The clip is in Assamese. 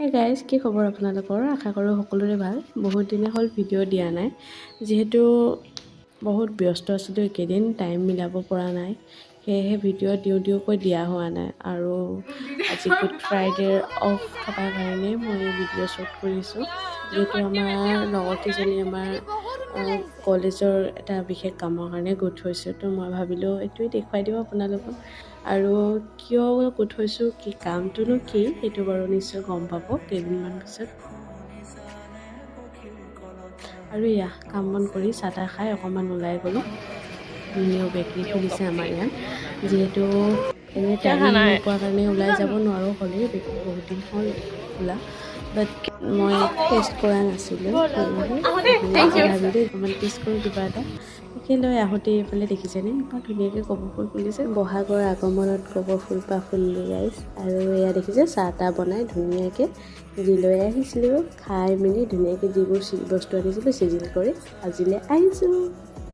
হে গাইজ, কি খবৰ আপোনালোকৰ? আশা কৰোঁ সকলোৰে ভাল। বহুত দিনে হ'ল ভিডিঅ' দিয়া নাই, যিহেতু বহুত ব্যস্ত আছিলোঁ এইকেইদিন, টাইম মিলাব পৰা নাই, সেয়েহে ভিডিঅ' দিওঁকৈ দিয়া হোৱা নাই। আৰু আজি গুড ফ্ৰাইডেৰ অফ থকাৰ কাৰণে মই ভিডিঅ' শ্বুট কৰিছোঁ, যিহেতু আমাৰ লগৰকেইজনী আমাৰ কলেজৰ এটা বিশেষ কামৰ কাৰণে গোট হৈছোঁ। তো মই ভাবিলোঁ এইটোৱে দেখুৱাই দিওঁ আপোনালোকক। আৰু কিয় গোট হৈছোঁ, কি কামটোনো কি, সেইটো বাৰু নিশ্চয় গম পাব কেইদিনমান পিছত। আৰু এয়া কাম বন কৰি চাহ তাহ খাই অকণমান ওলাই গ'লোঁ। নিউ বেকাৰী খুলিছে আমাৰ ইয়াত, যিহেতু এনেই টাইম নোপোৱাৰ কাৰণে ওলাই যাব নোৱাৰোঁ। হ'লেও বেকাৰী বহুত দিন হ'ল খোলা, বাট মই টেষ্ট কৰা নাছিলোঁ, সেয়েহে ভাবিলোঁ অকণমান টেষ্ট কৰোঁ কিবা এটা। তাকে লৈ আহোঁতে এইফালে দেখিছেনে ইমান ধুনীয়াকৈ কপৌ ফুল ফুলিছে। বহাগৰ আগমনত কপৌ ফুলপাহ ফুলিলে গাইজ। আৰু এয়া দেখিছে চাহ তাহ বনাই ধুনীয়াকৈ যি লৈ আহিছিলোঁ, খাই মেলি ধুনীয়াকৈ যিবোৰ বস্তু আনিছিলোঁ চিজিল কৰি আজিলৈ আহিছোঁ।